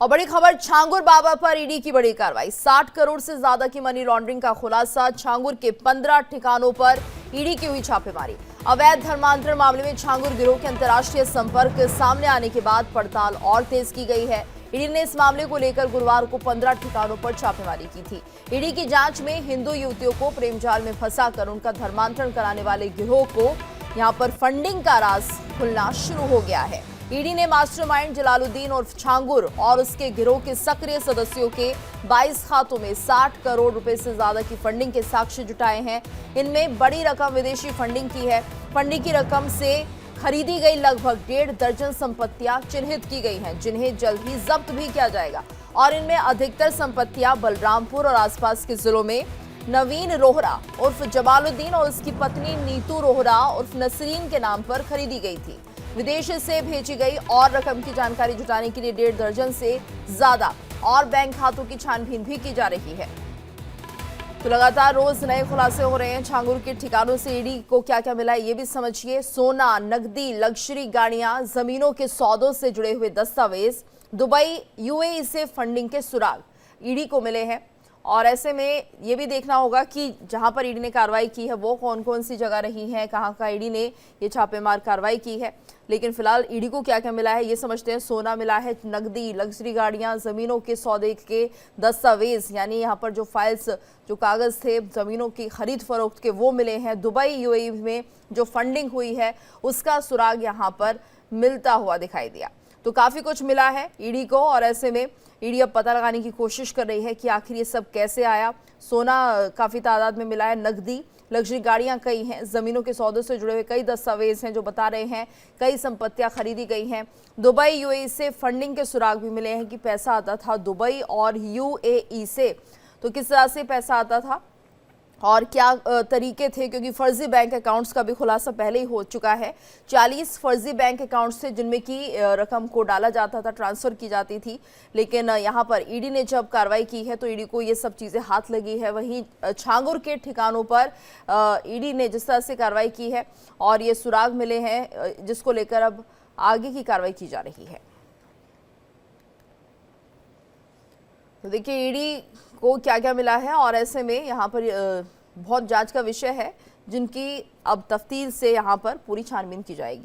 और बड़ी खबर, छांगुर बाबा पर ईडी की बड़ी कार्रवाई। 60 करोड़ से ज्यादा की मनी लॉन्ड्रिंग का खुलासा। छांगुर के 15 ठिकानों पर ईडी की हुई छापेमारी। अवैध धर्मांतरण मामले में छांगुर गिरोह के अंतर्राष्ट्रीय संपर्क सामने आने के बाद पड़ताल और तेज की गई है। ईडी ने इस मामले को लेकर गुरुवार को 15 ठिकानों पर छापेमारी की थी। ईडी की जांच में हिंदू युवतियों को प्रेम जाल में फंसाकर उनका धर्मांतरण कराने वाले गिरोह को यहां पर फंडिंग का राज खुलना शुरू हो गया है। ईडी ने मास्टरमाइंड जलालुद्दीन उर्फ छांगुर और उसके गिरोह के सक्रिय सदस्यों के 22 खातों में 60 करोड़ रुपए से ज्यादा की फंडिंग के साक्ष्य जुटाए हैं। इनमें बड़ी रकम विदेशी फंडिंग की है। फंडिंग की रकम से खरीदी गई लगभग 1.5 दर्जन संपत्तियां चिन्हित की गई हैं, जिन्हें जल्द ही जब्त भी किया जाएगा। और इनमें अधिकतर संपत्तियां बलरामपुर और आसपास के जिलों में नवीन रोहरा उर्फ जमालुद्दीन और उसकी पत्नी नीतू रोहरा उर्फ नसरीन के नाम पर खरीदी गई थी। विदेश से भेजी गई और रकम की जानकारी जुटाने के लिए 1.5 दर्जन से ज्यादा और बैंक खातों की छानबीन भी की जा रही है। तो लगातार रोज नए खुलासे हो रहे हैं। छांगुर के ठिकानों से ईडी को क्या क्या मिला है ये भी समझिए। सोना, नकदी, लग्जरी गाड़ियां, जमीनों के सौदों से जुड़े हुए दस्तावेज, दुबई, यूएई से फंडिंग के सुराग ईडी को मिले हैं। और ऐसे में ये भी देखना होगा कि जहां पर ईडी ने कार्रवाई की है वो कौन कौन सी जगह रही है, कहां का ईडी ने ये छापेमार कार्रवाई की है। लेकिन फिलहाल ईडी को क्या क्या मिला है ये समझते हैं। सोना मिला है, नकदी, लग्जरी गाड़ियां, जमीनों के सौदे के दस्तावेज, यानी यहाँ पर जो फाइल्स, जो कागज थे जमीनों की खरीद फरोख्त के, वो मिले हैं। दुबई, यूएई में जो फंडिंग हुई है उसका सुराग यहाँ पर मिलता हुआ दिखाई दिया। तो काफी कुछ मिला है ईडी को। और ऐसे में ईडी अब पता लगाने की कोशिश कर रही है कि आखिर ये सब कैसे आया। सोना काफी तादाद में मिला है, नकदी, लग्जरी गाड़ियां कई हैं, जमीनों के सौदों से जुड़े हुए कई दस्तावेज हैं जो बता रहे हैं कई संपत्तियां खरीदी गई हैं। दुबई, यूएई से फंडिंग के सुराग भी मिले हैं कि पैसा आता था दुबई और यूएई से। तो किस तरह से पैसा आता था और क्या तरीके थे, क्योंकि फर्जी बैंक अकाउंट्स का भी खुलासा पहले ही हो चुका है। 40 फर्जी बैंक अकाउंट्स थे जिनमें की रकम को डाला जाता था, ट्रांसफर की जाती थी। लेकिन यहाँ पर ईडी ने जब कार्रवाई की है तो ईडी को ये सब चीज़ें हाथ लगी है। वहीं छांगुर के ठिकानों पर ईडी ने जिस तरह से कार्रवाई की है और ये सुराग मिले हैं, जिसको लेकर अब आगे की कार्रवाई की जा रही है। तो देखिए ईडी को क्या क्या मिला है और ऐसे में यहाँ पर बहुत जांच का विषय है जिनकी अब तफ्तीश से यहाँ पर पूरी छानबीन की जाएगी।